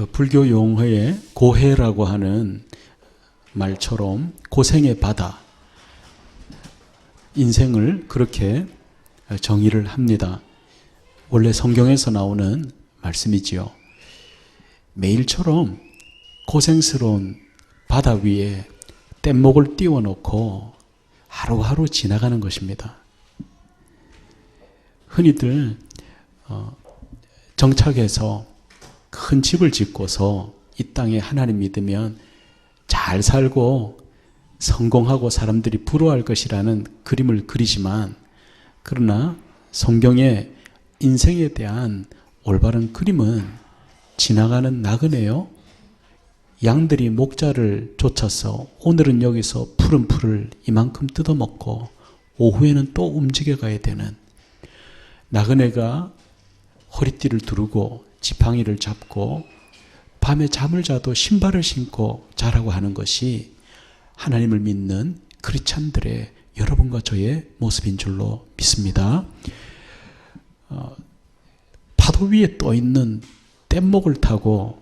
불교 용어의 고해라고 하는 말처럼 고생의 바다, 인생을 그렇게 정의를 합니다. 원래 성경에서 나오는 말씀이지요. 매일처럼 고생스러운 바다 위에 뗏목을 띄워놓고 하루하루 지나가는 것입니다. 흔히들 정착해서 큰 집을 짓고서 이 땅에 하나님 믿으면 잘 살고 성공하고 사람들이 부러워할 것이라는 그림을 그리지만, 그러나 성경의 인생에 대한 올바른 그림은 지나가는 나그네요. 양들이 목자를 쫓아서 오늘은 여기서 푸른 풀을 이만큼 뜯어먹고 오후에는 또 움직여 가야 되는 나그네가 허리띠를 두르고 지팡이를 잡고 밤에 잠을 자도 신발을 신고 자라고 하는 것이 하나님을 믿는 크리스찬들의 여러분과 저의 모습인 줄로 믿습니다. 파도 위에 떠 있는 뗏목을 타고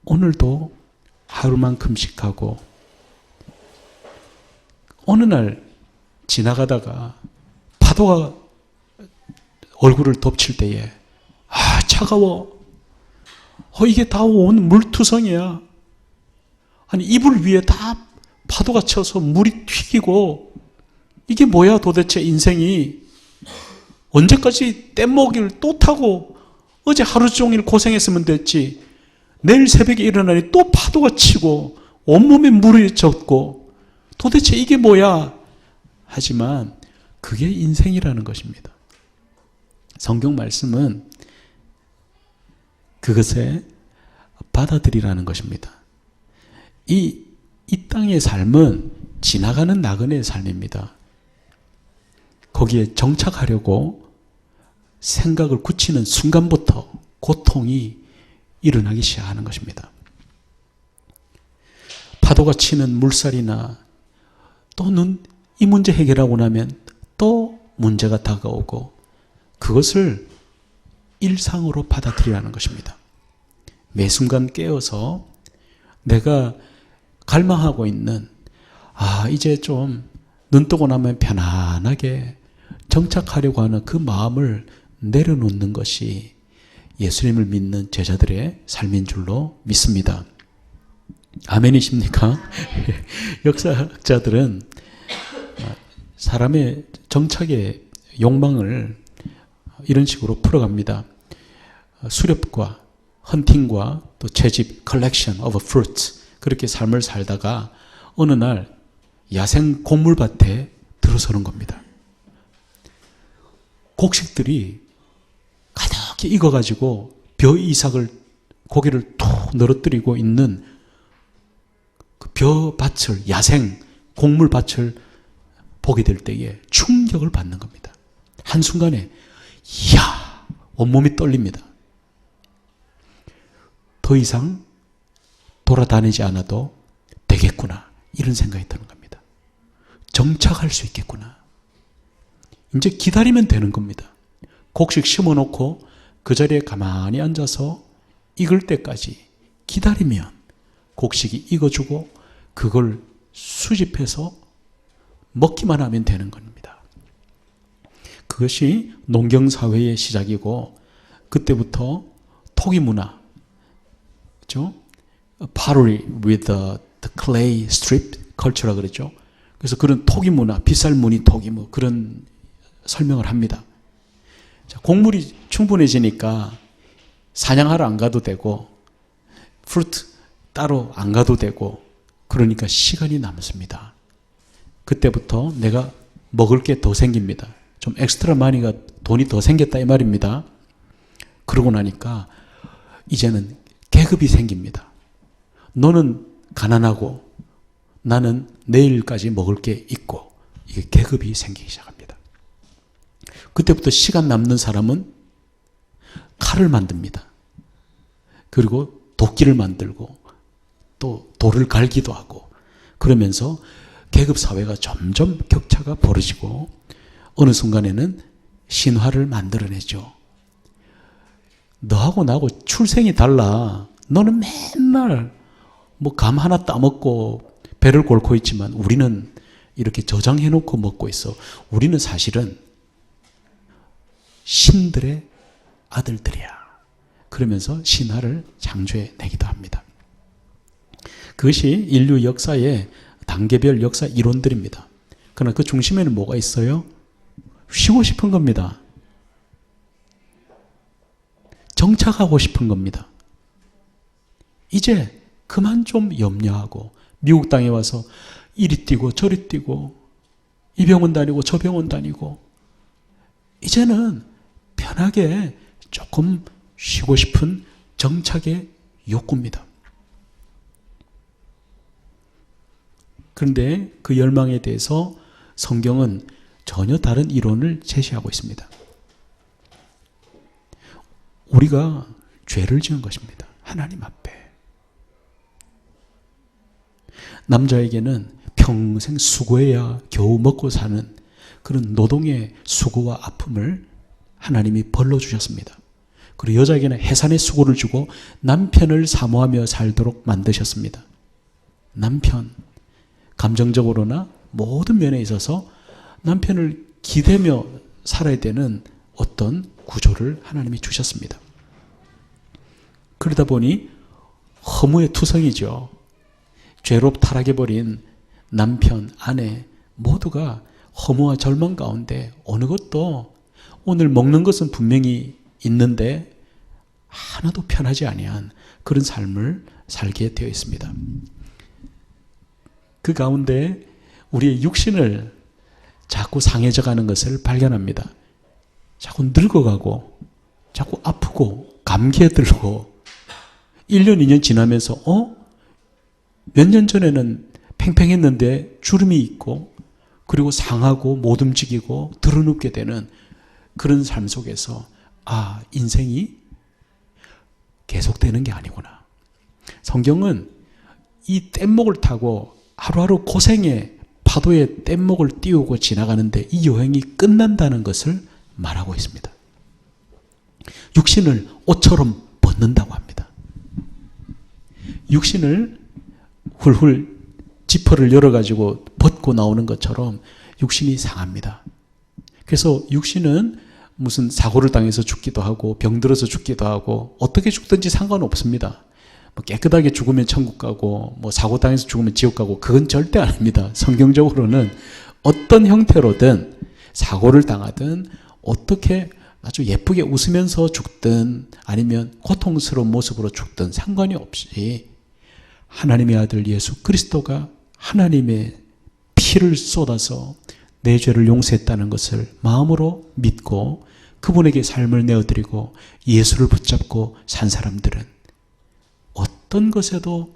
오늘도 하루만큼씩 하고, 어느 날 지나가다가 파도가 얼굴을 덮칠 때에 차가워. 이게 다 온 물투성이야. 아니, 이불 위에 다 파도가 쳐서 물이 튀기고, 이게 뭐야 도대체 인생이. 언제까지 뗏목을 또 타고 어제 하루 종일 고생했으면 됐지. 내일 새벽에 일어나니 또 파도가 치고 온몸에 물이 젖고 도대체 이게 뭐야. 하지만 그게 인생이라는 것입니다. 성경 말씀은 그것에 받아들이라는 것입니다. 이 땅의 삶은 지나가는 나그네의 삶입니다. 거기에 정착하려고 생각을 굳히는 순간부터 고통이 일어나기 시작하는 것입니다. 파도가 치는 물살이나 또는 이 문제 해결하고 나면 또 문제가 다가오고, 그것을 일상으로 받아들이라는 것입니다. 매 순간 깨어서 내가 갈망하고 있는, 이제 좀 눈 뜨고 나면 편안하게 정착하려고 하는 그 마음을 내려놓는 것이 예수님을 믿는 제자들의 삶인 줄로 믿습니다. 아멘이십니까? 역사학자들은 사람의 정착의 욕망을 이런 식으로 풀어갑니다. 수렵과 헌팅과 또 채집, collection of fruits, 그렇게 삶을 살다가 어느 날 야생 곡물밭에 들어서는 겁니다. 곡식들이 가득히 익어가지고 벼 이삭을, 고기를 툭 늘어뜨리고 있는 그 벼밭을, 야생 곡물밭을 보게 될 때에 충격을 받는 겁니다. 한순간에 이야, 온몸이 떨립니다. 더 이상 돌아다니지 않아도 되겠구나, 이런 생각이 드는 겁니다. 정착할 수 있겠구나. 이제 기다리면 되는 겁니다. 곡식 심어놓고 그 자리에 가만히 앉아서 익을 때까지 기다리면 곡식이 익어주고 그걸 수집해서 먹기만 하면 되는 겁니다. 그것이 농경사회의 시작이고, 그때부터 토기 문화, 그렇죠? Pottery with the clay strip culture라 그랬죠. 그래서 그런 토기 문화, 빗살무늬 토기 그런 설명을 합니다. 자, 곡물이 충분해지니까 사냥하러 안 가도 되고, 프루트 따로 안 가도 되고, 그러니까 시간이 남습니다. 그때부터 내가 먹을 게 더 생깁니다. 좀 엑스트라 마니가, 돈이 더 생겼다 이 말입니다. 그러고 나니까 이제는 계급이 생깁니다. 너는 가난하고 나는 내일까지 먹을 게 있고, 이게 계급이 생기기 시작합니다. 그때부터 시간 남는 사람은 칼을 만듭니다. 그리고 도끼를 만들고 또 돌을 갈기도 하고, 그러면서 계급사회가 점점 격차가 벌어지고 어느 순간에는 신화를 만들어내죠. 너하고 나하고 출생이 달라. 너는 맨날 뭐 감 하나 따먹고 배를 골고 있지만 우리는 이렇게 저장해놓고 먹고 있어. 우리는 사실은 신들의 아들들이야. 그러면서 신화를 창조해내기도 합니다. 그것이 인류 역사의 단계별 역사 이론들입니다. 그러나 그 중심에는 뭐가 있어요? 쉬고 싶은 겁니다. 정착하고 싶은 겁니다. 이제 그만 좀 염려하고 미국 땅에 와서 이리 뛰고 저리 뛰고 이 병원 다니고 저 병원 다니고 이제는 편하게 조금 쉬고 싶은 정착의 욕구입니다. 그런데 그 열망에 대해서 성경은 전혀 다른 이론을 제시하고 있습니다. 우리가 죄를 지은 것입니다. 하나님 앞에. 남자에게는 평생 수고해야 겨우 먹고 사는 그런 노동의 수고와 아픔을 하나님이 벌러 주셨습니다. 그리고 여자에게는 해산의 수고를 주고 남편을 사모하며 살도록 만드셨습니다. 남편, 감정적으로나 모든 면에 있어서 남편을 기대며 살아야 되는 어떤 구조를 하나님이 주셨습니다. 그러다 보니 허무의 투성이죠. 죄로 타락해버린 남편, 아내 모두가 허무와 절망 가운데 어느 것도 오늘 먹는 것은 분명히 있는데 하나도 편하지 아니한 그런 삶을 살게 되어 있습니다. 그 가운데 우리의 육신을 자꾸 상해져 가는 것을 발견합니다. 자꾸 늙어가고 자꾸 아프고 감기에 들고 1년, 2년 지나면서 몇 년 전에는 팽팽했는데 주름이 있고 그리고 상하고 못 움직이고 드러눕게 되는 그런 삶 속에서 인생이 계속되는 게 아니구나. 성경은 이 뗏목을 타고 하루하루 고생의 파도에 뗏목을 띄우고 지나가는데 이 여행이 끝난다는 것을 말하고 있습니다. 육신을 옷처럼 벗는다고 합니다. 육신을 훌훌 지퍼를 열어가지고 벗고 나오는 것처럼 육신이 상합니다. 그래서 육신은 무슨 사고를 당해서 죽기도 하고 병들어서 죽기도 하고 어떻게 죽든지 상관없습니다. 깨끗하게 죽으면 천국 가고 사고 당해서 죽으면 지옥 가고 그건 절대 아닙니다. 성경적으로는 어떤 형태로든 사고를 당하든 어떻게 아주 예쁘게 웃으면서 죽든 아니면 고통스러운 모습으로 죽든 상관이 없이 하나님의 아들 예수 그리스도가 하나님의 피를 쏟아서 내 죄를 용서했다는 것을 마음으로 믿고 그분에게 삶을 내어드리고 예수를 붙잡고 산 사람들은 어떤 것에도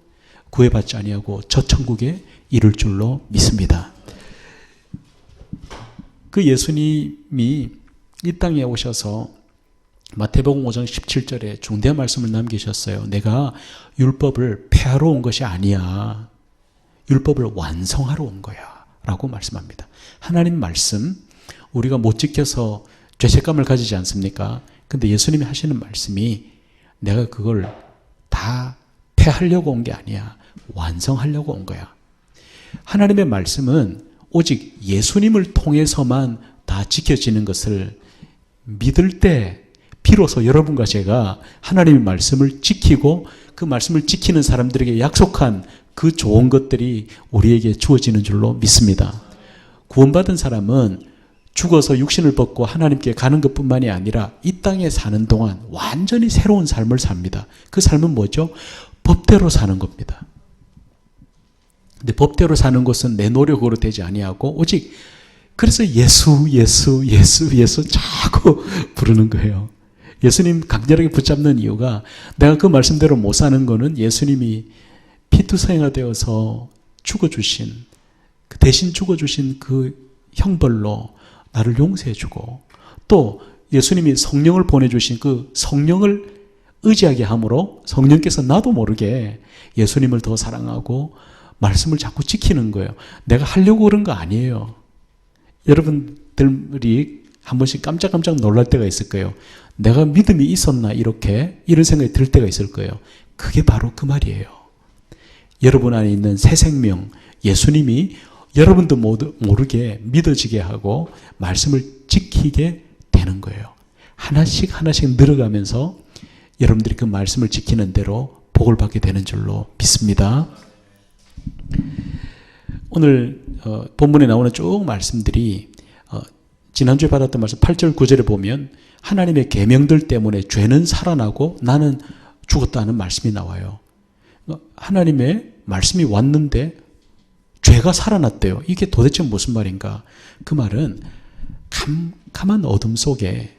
구애받지 아니하고 저 천국에 이를 줄로 믿습니다. 그 예수님이 이 땅에 오셔서 마태복음 5장 17절에 중대한 말씀을 남기셨어요. 내가 율법을 폐하러 온 것이 아니야. 율법을 완성하러 온 거야 라고 말씀합니다. 하나님 말씀 우리가 못 지켜서 죄책감을 가지지 않습니까? 근데 예수님이 하시는 말씀이 내가 그걸 다 폐하려고 온 게 아니야. 완성하려고 온 거야. 하나님의 말씀은 오직 예수님을 통해서만 다 지켜지는 것을 믿을 때 비로소 여러분과 제가 하나님의 말씀을 지키고 그 말씀을 지키는 사람들에게 약속한 그 좋은 것들이 우리에게 주어지는 줄로 믿습니다. 구원받은 사람은 죽어서 육신을 벗고 하나님께 가는 것뿐만이 아니라 이 땅에 사는 동안 완전히 새로운 삶을 삽니다. 그 삶은 뭐죠? 법대로 사는 겁니다. 근데 법대로 사는 것은 내 노력으로 되지 아니하고 오직 그래서 예수 자꾸 부르는 거예요. 예수님 강렬하게 붙잡는 이유가 내가 그 말씀대로 못 사는 거는 예수님이 피투성이가 되어서 죽어주신 대신 죽어주신 그 형벌로 나를 용서해주고 또 예수님이 성령을 보내주신 그 성령을 의지하게 함으로 성령께서 나도 모르게 예수님을 더 사랑하고 말씀을 자꾸 지키는 거예요. 내가 하려고 그런 거 아니에요. 여러분들이 한 번씩 깜짝깜짝 놀랄 때가 있을 거예요. 내가 믿음이 있었나 이런 생각이 들 때가 있을 거예요. 그게 바로 그 말이에요. 여러분 안에 있는 새 생명, 예수님이 여러분도 모르게 믿어지게 하고 말씀을 지키게 되는 거예요. 하나씩 하나씩 늘어가면서 여러분들이 그 말씀을 지키는 대로 복을 받게 되는 줄로 믿습니다. 오늘 본문에 나오는 쭉 말씀들이 지난주에 받았던 말씀 8절 9절에 보면 하나님의 계명들 때문에 죄는 살아나고 나는 죽었다는 말씀이 나와요. 하나님의 말씀이 왔는데 죄가 살아났대요. 이게 도대체 무슨 말인가? 그 말은 캄캄한 어둠 속에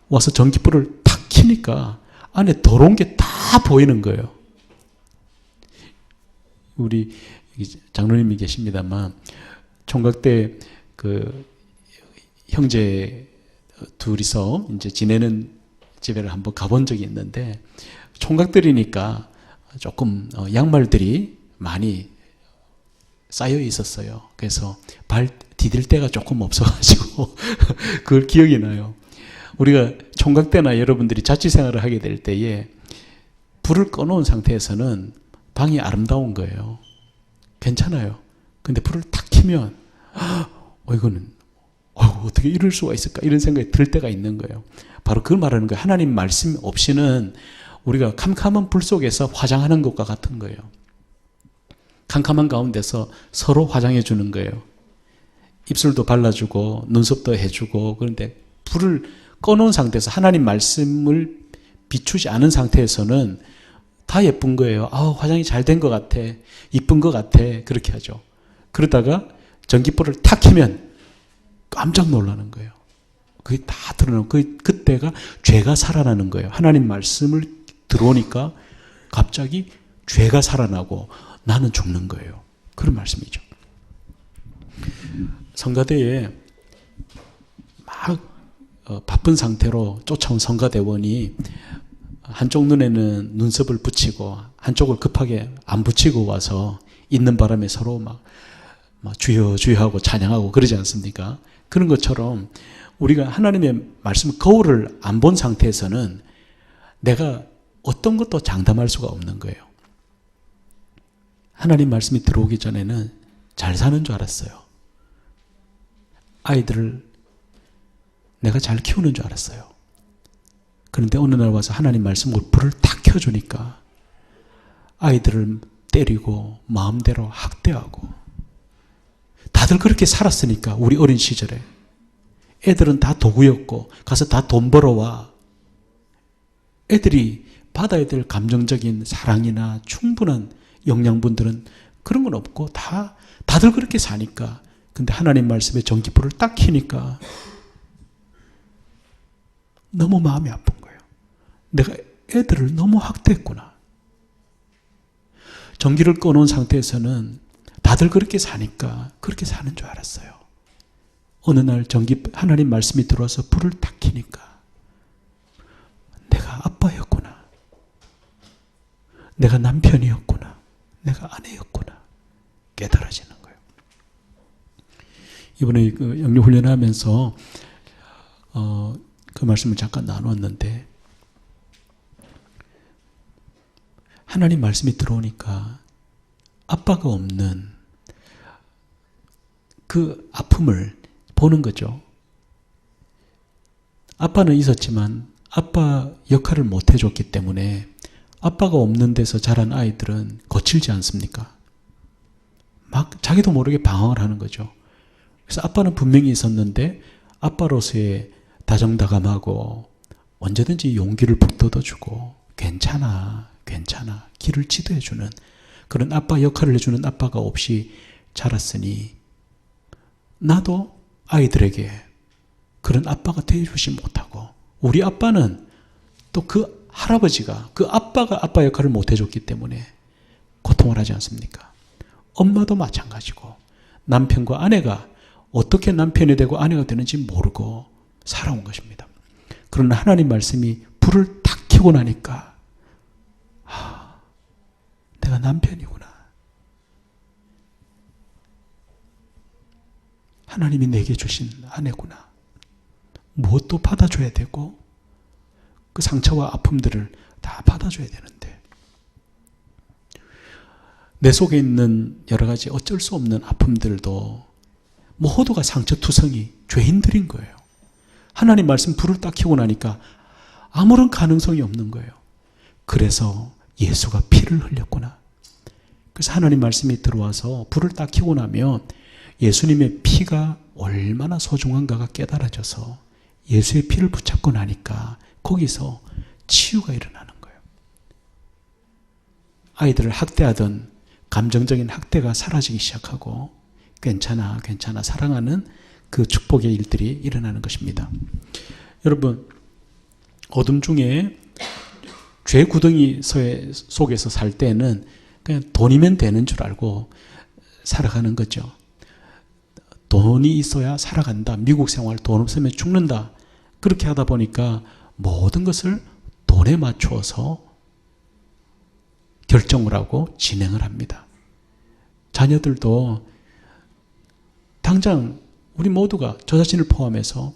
와서 전기불을 탁 켜니까 안에 더러운 게 다 보이는 거예요. 우리 장로님이 계십니다만 총각 때 그 형제 둘이서 이제 지내는 집에를 한번 가본 적이 있는데 총각들이니까 조금 양말들이 많이 쌓여 있었어요. 그래서 발 디딜 데가 조금 없어가지고 그걸 기억이 나요. 우리가 총각 때나 여러분들이 자취 생활을 하게 될 때에 불을 꺼놓은 상태에서는 방이 아름다운 거예요. 괜찮아요. 근데 불을 탁 켜면 이거는 어떻게 이럴 수가 있을까 이런 생각이 들 때가 있는 거예요. 바로 그걸 말하는 거예요. 하나님 말씀 없이는 우리가 캄캄한 불 속에서 화장하는 것과 같은 거예요. 캄캄한 가운데서 서로 화장해 주는 거예요. 입술도 발라주고 눈썹도 해주고. 그런데 불을 꺼놓은 상태에서 하나님 말씀을 비추지 않은 상태에서는 다 예쁜 거예요. 화장이 잘 된 것 같아, 이쁜 것 같아, 그렇게 하죠. 그러다가 전기불을 탁 켜면 깜짝 놀라는 거예요. 그게 다 드러나고 그때가 죄가 살아나는 거예요. 하나님 말씀을 들어오니까 갑자기 죄가 살아나고 나는 죽는 거예요. 그런 말씀이죠. 성가대에 막 바쁜 상태로 쫓아온 성가대원이 한쪽 눈에는 눈썹을 붙이고 한쪽을 급하게 안 붙이고 와서 있는 바람에 서로 막 주여 주여 하고 찬양하고 그러지 않습니까? 그런 것처럼 우리가 하나님의 말씀 거울을 안 본 상태에서는 내가 어떤 것도 장담할 수가 없는 거예요. 하나님 말씀이 들어오기 전에는 잘 사는 줄 알았어요. 아이들을 내가 잘 키우는 줄 알았어요. 그런데 어느 날 와서 하나님 말씀으로 불을 탁 켜주니까 아이들을 때리고 마음대로 학대하고 다들 그렇게 살았으니까 우리 어린 시절에 애들은 다 도구였고 가서 다 돈 벌어와. 애들이 받아야 될 감정적인 사랑이나 충분한 영양분들은 그런 건 없고 다들 그렇게 사니까. 근데 하나님 말씀에 전기불을 딱 켜니까 너무 마음이 아픈 거예요. 내가 애들을 너무 학대했구나. 전기를 꺼놓은 상태에서는 다들 그렇게 사니까 그렇게 사는 줄 알았어요. 어느 날 하나님 말씀이 들어와서 불을 탁 켜니까 내가 아빠였구나. 내가 남편이었구나. 내가 아내였구나. 깨달아지는 거예요. 이번에 그 영육훈련을 하면서 그 말씀을 잠깐 나누었는데 하나님 말씀이 들어오니까 아빠가 없는 그 아픔을 보는 거죠. 아빠는 있었지만 아빠 역할을 못 해줬기 때문에 아빠가 없는 데서 자란 아이들은 거칠지 않습니까? 막 자기도 모르게 방황을 하는 거죠. 그래서 아빠는 분명히 있었는데 아빠로서의 다정다감하고 언제든지 용기를 북돋아주고 괜찮아 길을 지도해주는 그런 아빠 역할을 해주는 아빠가 없이 자랐으니 나도 아이들에게 그런 아빠가 되어주지 못하고 우리 아빠는 또 그 할아버지가 그 아빠가 아빠 역할을 못 해줬기 때문에 고통을 하지 않습니까? 엄마도 마찬가지고 남편과 아내가 어떻게 남편이 되고 아내가 되는지 모르고 살아온 것입니다. 그러나 하나님 말씀이 불을 탁 켜고 나니까 내가 남편이구나. 하나님이 내게 주신 아내구나. 무엇도 받아줘야 되고 그 상처와 아픔들을 다 받아줘야 되는데 내 속에 있는 여러 가지 어쩔 수 없는 아픔들도 모두가 상처투성이 죄인들인 거예요. 하나님 말씀 불을 딱 켜고 나니까 아무런 가능성이 없는 거예요. 그래서 예수가 피를 흘렸구나. 그래서 하나님 말씀이 들어와서 불을 딱 켜고 나면 예수님의 피가 얼마나 소중한가가 깨달아져서 예수의 피를 붙잡고 나니까 거기서 치유가 일어나는 거예요. 아이들을 학대하던 감정적인 학대가 사라지기 시작하고 괜찮아 괜찮아 사랑하는 그 축복의 일들이 일어나는 것입니다. 여러분, 어둠 중에 죄 구덩이 속에서 살 때는 그냥 돈이면 되는 줄 알고 살아가는 거죠. 돈이 있어야 살아간다. 미국 생활 돈 없으면 죽는다. 그렇게 하다 보니까 모든 것을 돈에 맞추어서 결정을 하고 진행을 합니다. 자녀들도 당장 우리 모두가 저 자신을 포함해서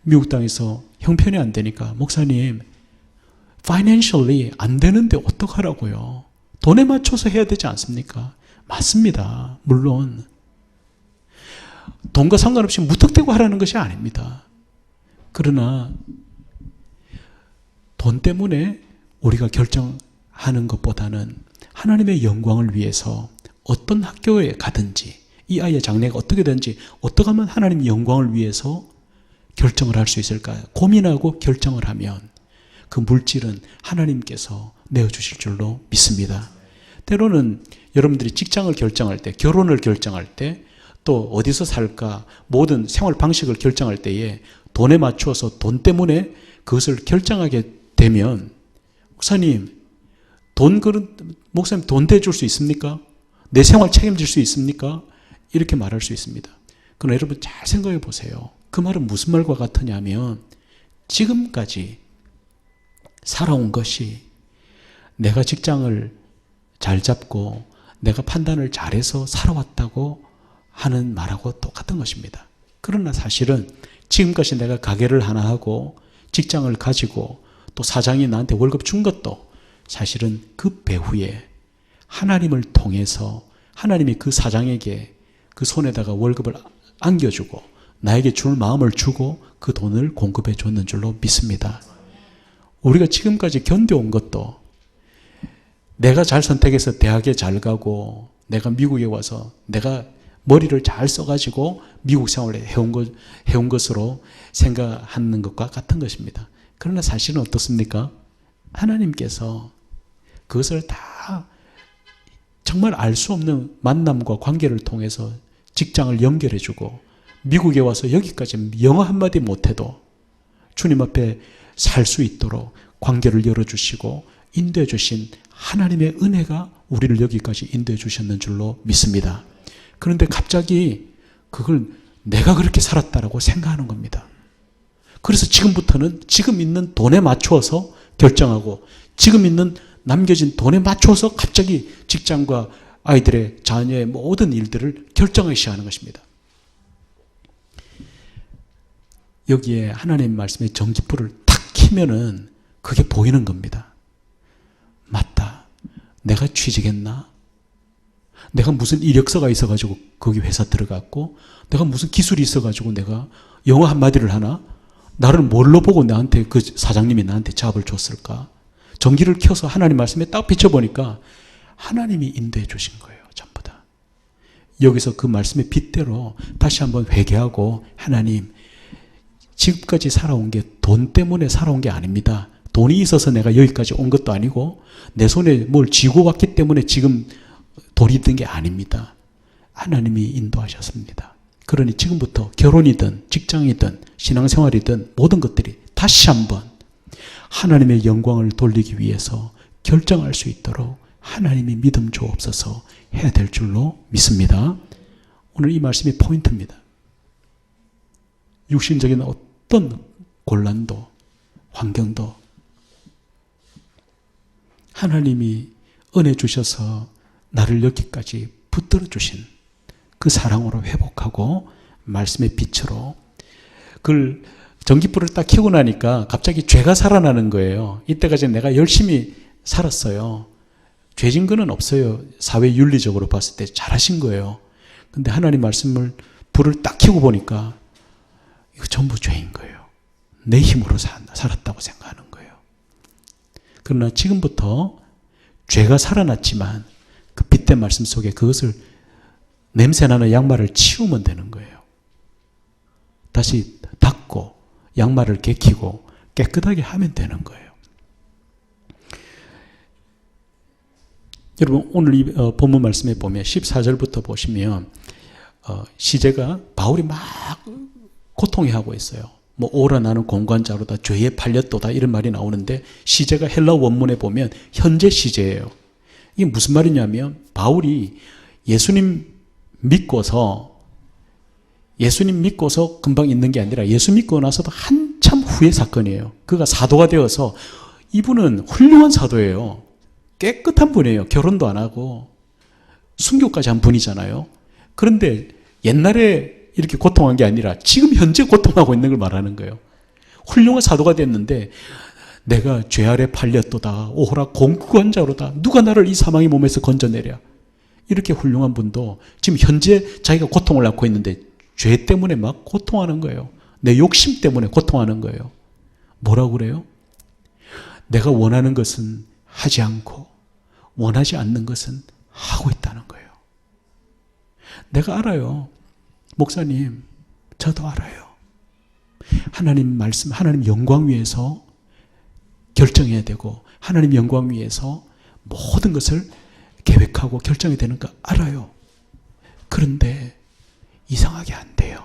미국 땅에서 형편이 안 되니까 목사님 financially 안 되는데 어떡하라고요? 돈에 맞춰서 해야 되지 않습니까? 맞습니다. 물론 돈과 상관없이 무턱대고 하라는 것이 아닙니다. 그러나 돈 때문에 우리가 결정하는 것보다는 하나님의 영광을 위해서 어떤 학교에 가든지 이 아이의 장래가 어떻게 되는지 어떻게 하면 하나님의 영광을 위해서 결정을 할 수 있을까 고민하고 결정을 하면 그 물질은 하나님께서 내어주실 줄로 믿습니다. 때로는 여러분들이 직장을 결정할 때, 결혼을 결정할 때, 또 어디서 살까, 모든 생활 방식을 결정할 때에 돈에 맞추어서 돈 때문에 그것을 결정하게 되면 목사님, 목사님 돈 대줄 수 있습니까? 내 생활 책임질 수 있습니까? 이렇게 말할 수 있습니다. 그러나 여러분 잘 생각해 보세요. 그 말은 무슨 말과 같으냐면 지금까지 살아온 것이 내가 직장을 잘 잡고 내가 판단을 잘해서 살아왔다고 하는 말하고 똑같은 것입니다. 그러나 사실은 지금까지 내가 가게를 하나 하고 직장을 가지고 또 사장이 나한테 월급 준 것도 사실은 그 배후에 하나님을 통해서 하나님이 그 사장에게 그 손에다가 월급을 안겨주고 나에게 줄 마음을 주고 그 돈을 공급해 줬는 줄로 믿습니다. 우리가 지금까지 견뎌온 것도 내가 잘 선택해서 대학에 잘 가고 내가 미국에 와서 내가 머리를 잘 써가지고 미국 생활을 해온 것으로 생각하는 것과 같은 것입니다. 그러나 사실은 어떻습니까? 하나님께서 그것을 다 정말 알 수 없는 만남과 관계를 통해서 직장을 연결해주고 미국에 와서 여기까지 영어 한마디 못해도 주님 앞에 살 수 있도록 관계를 열어주시고 인도해 주신 하나님의 은혜가 우리를 여기까지 인도해 주셨는 줄로 믿습니다. 그런데 갑자기 그걸 내가 그렇게 살았다라고 생각하는 겁니다. 그래서 지금부터는 지금 있는 돈에 맞추어서 결정하고 지금 있는 남겨진 돈에 맞춰서 갑자기 직장과 아이들의 자녀의 모든 일들을 결정하기 시작하는 것입니다. 여기에 하나님 말씀의 전기불을 탁 켜면은 그게 보이는 겁니다. 맞다. 내가 취직했나? 내가 무슨 이력서가 있어가지고 거기 회사 들어갔고 내가 무슨 기술이 있어가지고 내가 영어 한마디를 하나? 나를 뭘로 보고 나한테 그 사장님이 나한테 잡을 줬을까? 전기를 켜서 하나님 말씀에 딱 비춰보니까 하나님이 인도해 주신 거예요. 전부 다. 여기서 그 말씀의 빛대로 다시 한번 회개하고 하나님 지금까지 살아온 게 돈 때문에 살아온 게 아닙니다. 돈이 있어서 내가 여기까지 온 것도 아니고 내 손에 뭘 쥐고 왔기 때문에 지금 돈이 든 게 아닙니다. 하나님이 인도하셨습니다. 그러니 지금부터 결혼이든 직장이든 신앙생활이든 모든 것들이 다시 한번 하나님의 영광을 돌리기 위해서 결정할 수 있도록 하나님이 믿음 주옵소서 해야 될 줄로 믿습니다. 오늘 이 말씀이 포인트입니다. 육신적인 어떤 곤란도 환경도 하나님이 은혜 주셔서 나를 여기까지 붙들어 주신 그 사랑으로 회복하고 말씀의 빛으로 그걸 전기불을 딱 켜고 나니까 갑자기 죄가 살아나는 거예요. 이때까지 내가 열심히 살았어요. 죄진 거는 없어요. 사회 윤리적으로 봤을 때 잘하신 거예요. 근데 하나님 말씀을 불을 딱 켜고 보니까 이거 전부 죄인 거예요. 내 힘으로 살았다고 생각하는 거예요. 그러나 지금부터 죄가 살아났지만 그 빛된 말씀 속에 그것을 냄새나는 양말을 치우면 되는 거예요. 다시 닦고 양말을 개키고 깨끗하게 하면 되는 거예요. 여러분 오늘 이 본문 말씀에 보면 14절부터 보시면 시제가 바울이 막 고통해하고 있어요. 뭐 오라 나는 공관자로다 죄에 팔렸도다 이런 말이 나오는데 시제가 헬라 원문에 보면 현재 시제예요. 이게 무슨 말이냐면 바울이 예수님 믿고서 금방 있는 게 아니라 예수 믿고 나서도 한참 후의 사건이에요. 그가 사도가 되어서 이분은 훌륭한 사도예요. 깨끗한 분이에요. 결혼도 안 하고 순교까지 한 분이잖아요. 그런데 옛날에 이렇게 고통한 게 아니라 지금 현재 고통하고 있는 걸 말하는 거예요. 훌륭한 사도가 됐는데 내가 죄 아래 팔렸도다. 오호라 공구관자로다. 누가 나를 이 사망의 몸에서 건져내랴. 이렇게 훌륭한 분도 지금 현재 자기가 고통을 낳고 있는데 죄 때문에 막 고통하는 거예요. 내 욕심 때문에 고통하는 거예요. 뭐라고 그래요? 내가 원하는 것은 하지 않고 원하지 않는 것은 하고 있다는 거예요. 내가 알아요. 목사님, 저도 알아요. 하나님 말씀, 하나님 영광 위해서 결정해야 되고 하나님 영광 위해서 모든 것을 계획하고 결정해야 되는 거 알아요. 그런데 이상하게 안 돼요.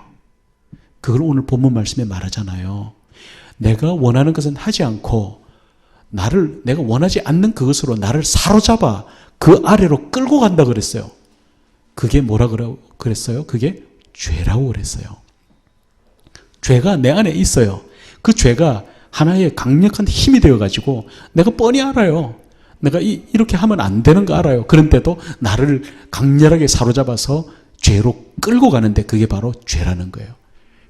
그걸 오늘 본문 말씀에 말하잖아요. 내가 원하는 것은 하지 않고 내가 원하지 않는 그것으로 나를 사로잡아 그 아래로 끌고 간다 그랬어요. 그게 뭐라 그랬어요? 그게 죄라고 그랬어요. 죄가 내 안에 있어요. 그 죄가 하나의 강력한 힘이 되어가지고 내가 뻔히 알아요. 내가 이렇게 하면 안 되는 거 알아요. 그런데도 나를 강렬하게 사로잡아서 죄로 끌고 가는데 그게 바로 죄라는 거예요.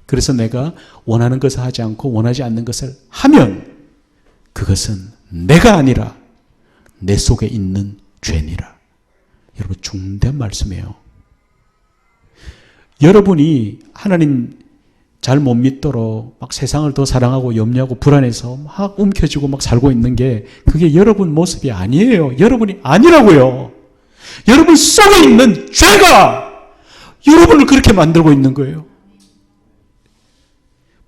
그래서 내가 원하는 것을 하지 않고 원하지 않는 것을 하면 그것은 내가 아니라 내 속에 있는 죄니라. 여러분 중대한 말씀이에요. 여러분이 하나님 잘 못 믿도록 막 세상을 더 사랑하고 염려하고 불안해서 막 움켜쥐고 막 살고 있는 게 그게 여러분 모습이 아니에요. 여러분이 아니라고요. 여러분 속에 있는 죄가 여러분을 그렇게 만들고 있는 거예요.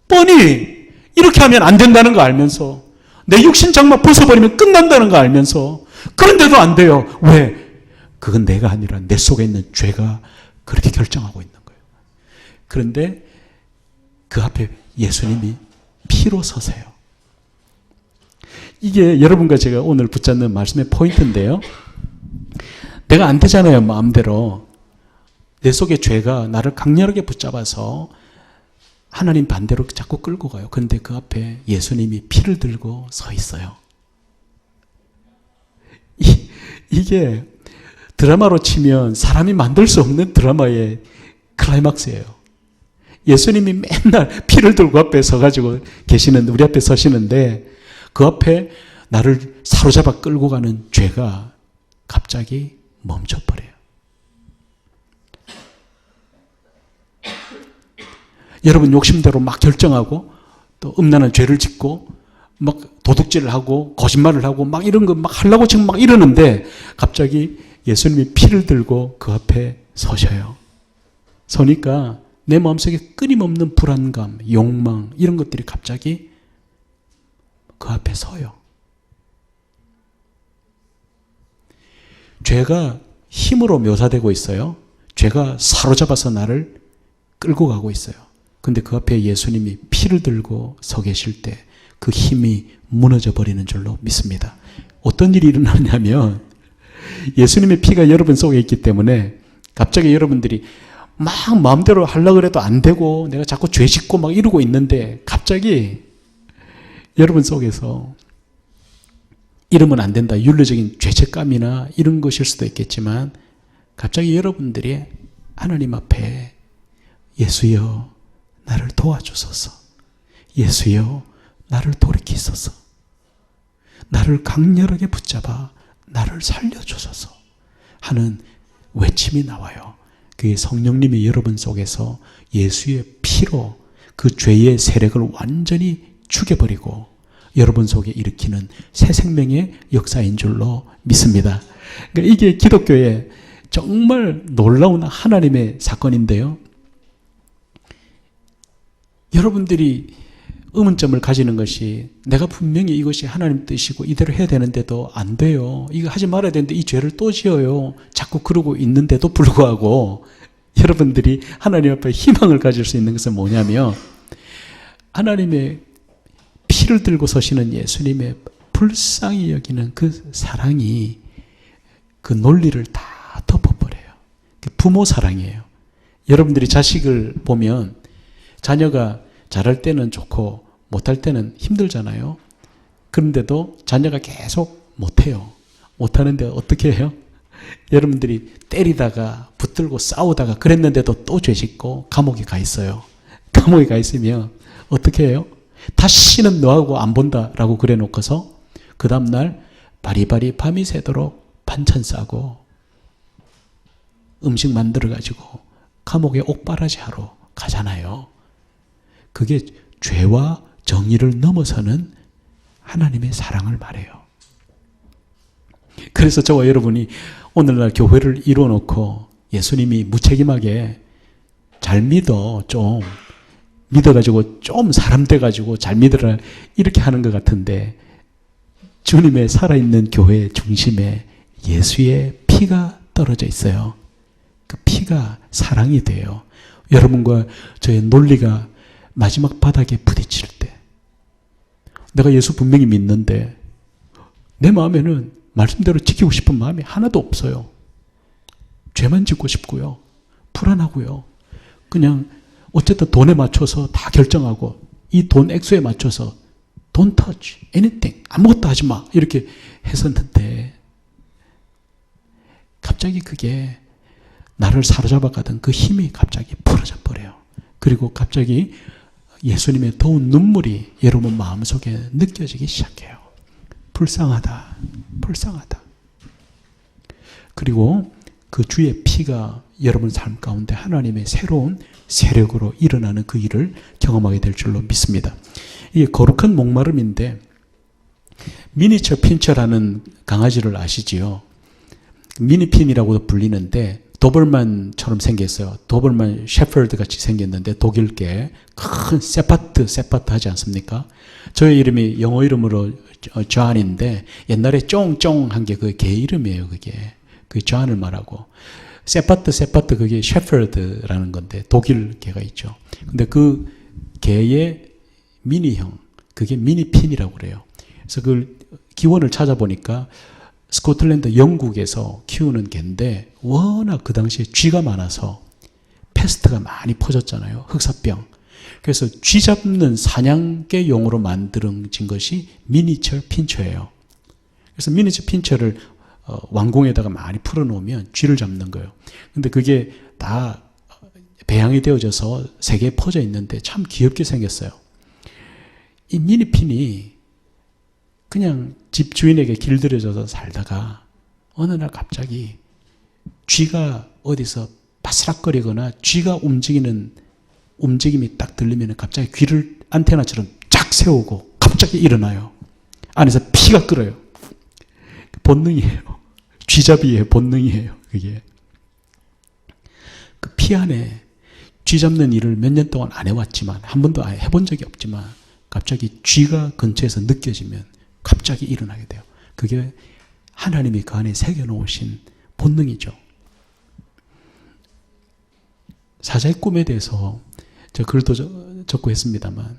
뻔히 이렇게 하면 안 된다는 거 알면서 내 육신 장막 벗어버리면 끝난다는 거 알면서 그런데도 안 돼요. 왜? 그건 내가 아니라 내 속에 있는 죄가 그렇게 결정하고 있는 거예요. 그런데 그 앞에 예수님이 피로 서세요. 이게 여러분과 제가 오늘 붙잡는 말씀의 포인트인데요. 내가 안 되잖아요. 마음대로. 내 속의 죄가 나를 강렬하게 붙잡아서 하나님 반대로 자꾸 끌고 가요. 그런데 그 앞에 예수님이 피를 들고 서 있어요. 이게 드라마로 치면 사람이 만들 수 없는 드라마의 클라이막스예요. 예수님이 맨날 피를 들고 앞에 서가지고 계시는데, 우리 앞에 서시는데 그 앞에 나를 사로잡아 끌고 가는 죄가 갑자기 멈춰버려요. 여러분 욕심대로 막 결정하고 또 음란한 죄를 짓고 막 도둑질을 하고 거짓말을 하고 막 이런 거 막 하려고 지금 막 이러는데 갑자기 예수님이 피를 들고 그 앞에 서셔요. 서니까 내 마음속에 끊임없는 불안감, 욕망 이런 것들이 갑자기 그 앞에 서요. 죄가 힘으로 묘사되고 있어요. 죄가 사로잡아서 나를 끌고 가고 있어요. 근데 그 앞에 예수님이 피를 들고 서 계실 때 그 힘이 무너져 버리는 줄로 믿습니다. 어떤 일이 일어나냐면 예수님의 피가 여러분 속에 있기 때문에 갑자기 여러분들이 막 마음대로 하려고 해도 안 되고 내가 자꾸 죄 짓고 막 이러고 있는데 갑자기 여러분 속에서 이러면 안 된다. 윤리적인 죄책감이나 이런 것일 수도 있겠지만 갑자기 여러분들이 하나님 앞에 예수여 나를 도와주소서. 예수여 나를 돌이키소서. 나를 강렬하게 붙잡아 나를 살려주소서 하는 외침이 나와요. 그게 성령님이 여러분 속에서 예수의 피로 그 죄의 세력을 완전히 죽여버리고 여러분 속에 일으키는 새 생명의 역사인 줄로 믿습니다. 그러니까 이게 기독교의 정말 놀라운 하나님의 사건인데요. 여러분들이 의문점을 가지는 것이 내가 분명히 이것이 하나님 뜻이고 이대로 해야 되는데도 안 돼요. 이거 하지 말아야 되는데 이 죄를 또 지어요. 자꾸 그러고 있는데도 불구하고 여러분들이 하나님 앞에 희망을 가질 수 있는 것은 뭐냐면 하나님의 피를 들고 서시는 예수님의 불쌍히 여기는 그 사랑이 그 논리를 다 덮어버려요. 부모 사랑이에요. 여러분들이 자식을 보면 자녀가 잘할 때는 좋고 못할 때는 힘들잖아요. 그런데도 자녀가 계속 못해요. 못하는데 어떻게 해요? 여러분들이 때리다가 붙들고 싸우다가 그랬는데도 또 죄 짓고 감옥에 가 있어요. 감옥에 가 있으면 어떻게 해요? 다시는 너하고 안 본다라고 그래 놓고서 그 다음날 바리바리 밤이 새도록 반찬 싸고 음식 만들어 가지고 감옥에 옥바라지 하러 가잖아요. 그게 죄와 정의를 넘어서는 하나님의 사랑을 말해요. 그래서 저와 여러분이 오늘날 교회를 이루어놓고 예수님이 무책임하게 잘 믿어 좀 믿어가지고 좀 사람 돼가지고 잘 믿으라 이렇게 하는 것 같은데 주님의 살아있는 교회의 중심에 예수의 피가 떨어져 있어요. 그 피가 사랑이 돼요. 여러분과 저의 논리가 마지막 바닥에 부딪힐 때 내가 예수 분명히 믿는데 내 마음에는 말씀대로 지키고 싶은 마음이 하나도 없어요. 죄만 짓고 싶고요. 불안하고요. 그냥 어쨌든 돈에 맞춰서 다 결정하고 이 돈 액수에 맞춰서 don't touch anything 아무것도 하지 마 이렇게 했었는데 갑자기 그게 나를 사로잡아 가던 그 힘이 갑자기 풀어져 버려요. 그리고 갑자기 예수님의 더운 눈물이 여러분 마음속에 느껴지기 시작해요. 불쌍하다. 불쌍하다. 그리고 그 주의 피가 여러분 삶 가운데 하나님의 새로운 세력으로 일어나는 그 일을 경험하게 될 줄로 믿습니다. 이게 거룩한 목마름인데 미니처 핀처라는 강아지를 아시지요? 미니핀이라고도 불리는데 도벌만처럼 생겼어요. 도벌만 셰퍼드 같이 생겼는데 독일계 큰 세파트 하지 않습니까? 저의 이름이 영어 이름으로 존인데 옛날에 쫑쫑한 게 그 개 이름이에요. 그게 그 존을 말하고 세파트 그게 셰퍼드라는 건데 독일 개가 있죠. 근데 그 개의 미니형 그게 미니핀이라고 그래요. 그래서 그 기원을 찾아보니까 스코틀랜드 영국에서 키우는 개인데 워낙 그 당시에 쥐가 많아서 패스트가 많이 퍼졌잖아요. 흑사병. 그래서 쥐 잡는 사냥개용으로 만들어진 것이 미니처 핀처예요. 그래서 미니처 핀처를 왕궁에다가 많이 풀어놓으면 쥐를 잡는 거예요. 근데 그게 다 배양이 되어져서 세계에 퍼져 있는데 참 귀엽게 생겼어요. 이 미니핀이 그냥 집 주인에게 길들여져서 살다가 어느 날 갑자기 쥐가 어디서 바스락거리거나 쥐가 움직임이 딱 들리면 갑자기 귀를 안테나처럼 쫙 세우고 갑자기 일어나요. 안에서 피가 끓어요. 본능이에요. 쥐잡이의 본능이에요. 그게. 그 피 안에 쥐 잡는 일을 몇 년 동안 안 해왔지만 한 번도 해본 적이 없지만 갑자기 쥐가 근처에서 느껴지면 갑자기 일어나게 돼요. 그게 하나님이 그 안에 새겨놓으신 본능이죠. 사자의 꿈에 대해서 제가 글도 적고 했습니다만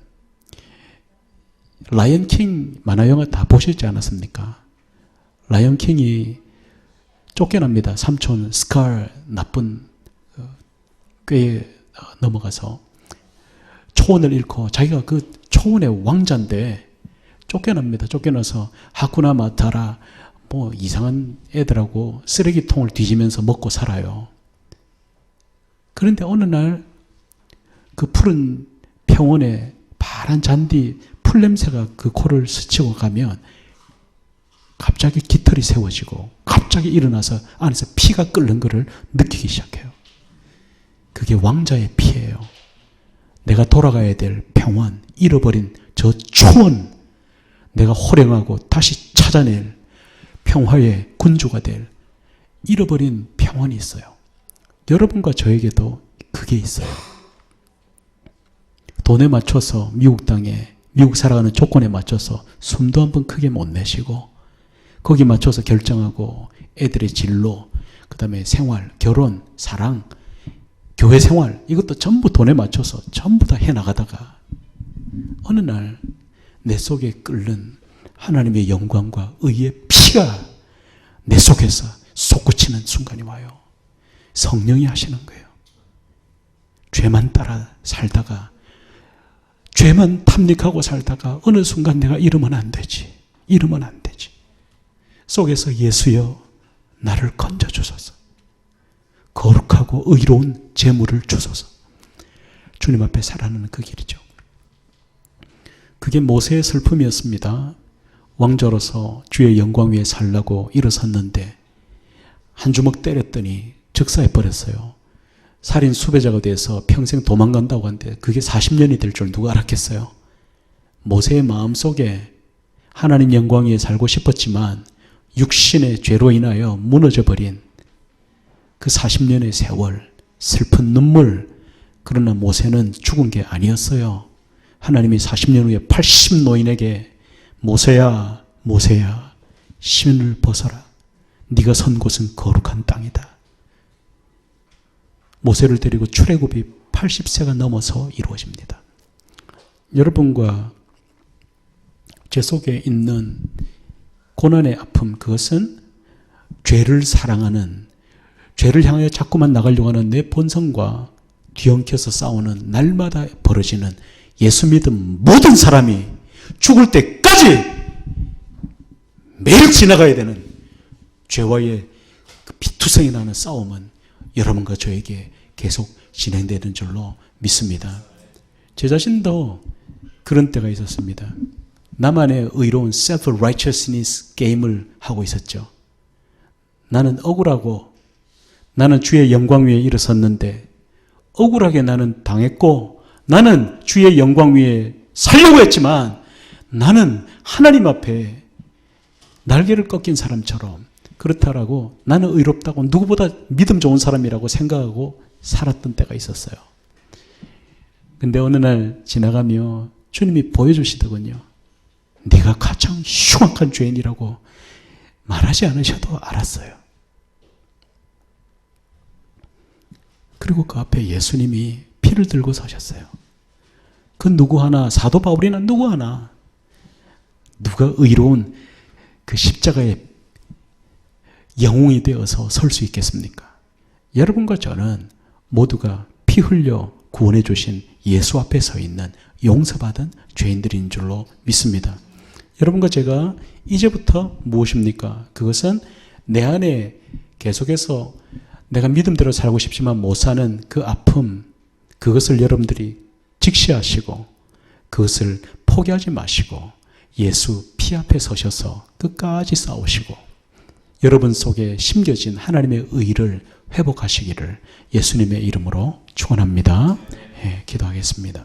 라이언 킹 만화 영화 다 보셨지 않았습니까? 라이언 킹이 쫓겨납니다. 삼촌 스칼 나쁜 꾀에 넘어가서 초원을 잃고 자기가 그 초원의 왕자인데 쫓겨납니다. 쫓겨나서 하쿠나 마타라 뭐 이상한 애들하고 쓰레기통을 뒤지면서 먹고 살아요. 그런데 어느 날 그 푸른 평원에 파란 잔디 풀 냄새가 그 코를 스치고 가면 갑자기 깃털이 세워지고 갑자기 일어나서 안에서 피가 끓는 것을 느끼기 시작해요. 그게 왕자의 피예요. 내가 돌아가야 될 평원, 잃어버린 저 초원, 내가 호령하고 다시 찾아낼 평화의 군주가 될 잃어버린 평원이 있어요. 여러분과 저에게도 그게 있어요. 돈에 맞춰서 미국 땅에, 미국 살아가는 조건에 맞춰서 숨도 한 번 크게 못 내쉬고 거기 맞춰서 결정하고 애들의 진로, 그 다음에 생활, 결혼, 사랑, 교회 생활, 이것도 전부 돈에 맞춰서 전부 다 해나가다가 어느 날 내 속에 끓는 하나님의 영광과 의의 피가 내 속에서 솟구치는 순간이 와요. 성령이 하시는 거예요. 죄만 따라 살다가, 죄만 탐닉하고 살다가 어느 순간 내가 이러면 안 되지, 이러면 안 되지. 속에서 예수여 나를 건져주소서, 거룩하고 의로운 재물을 주소서. 주님 앞에 살아가는 그 길이죠. 그게 모세의 슬픔이었습니다. 왕자로서 주의 영광 위에 살라고 일어섰는데 한 주먹 때렸더니 즉사해 버렸어요. 살인 수배자가 돼서 평생 도망간다고 하는데 그게 40년이 될 줄 누가 알았겠어요. 모세의 마음속에 하나님 영광 위에 살고 싶었지만 육신의 죄로 인하여 무너져 버린 그 40년의 세월, 슬픈 눈물. 그러나 모세는 죽은 게 아니었어요. 하나님이 40년 후에 80 노인에게 모세야, 모세야, 신을 벗어라. 네가 선 곳은 거룩한 땅이다. 모세를 데리고 출애굽이 80세가 넘어서 이루어집니다. 여러분과 제 속에 있는 고난의 아픔, 그것은 죄를 사랑하는, 죄를 향하여 자꾸만 나가려고 하는 내 본성과 뒤엉켜서 싸우는 날마다 벌어지는 예수 믿은 모든 사람이 죽을 때까지 매일 지나가야 되는 죄와의 그 피투성이 나는 싸움은 여러분과 저에게 계속 진행되는 줄로 믿습니다. 제 자신도 그런 때가 있었습니다. 나만의 의로운 self-righteousness 게임을 하고 있었죠. 나는 억울하고 나는 주의 영광 위에 일어섰는데 억울하게 나는 당했고 나는 주의 영광 위에 살려고 했지만 나는 하나님 앞에 날개를 꺾인 사람처럼 그렇다라고 나는 의롭다고 누구보다 믿음 좋은 사람이라고 생각하고 살았던 때가 있었어요. 근데 어느 날 지나가며 주님이 보여주시더군요. 네가 가장 흉악한 죄인이라고 말하지 않으셔도 알았어요. 그리고 그 앞에 예수님이 피를 들고 서셨어요. 그 누구 하나, 사도 바울이나 누구 하나, 누가 의로운 그 십자가의 영웅이 되어서 설 수 있겠습니까? 여러분과 저는 모두가 피 흘려 구원해 주신 예수 앞에 서 있는 용서받은 죄인들인 줄로 믿습니다. 여러분과 제가 이제부터 무엇입니까? 그것은 내 안에 계속해서 내가 믿음대로 살고 싶지만 못 사는 그 아픔, 그것을 여러분들이 직시하시고 그것을 포기하지 마시고 예수 피 앞에 서셔서 끝까지 싸우시고 여러분 속에 심겨진 하나님의 의를 회복하시기를 예수님의 이름으로 축원합니다. 예, 기도하겠습니다.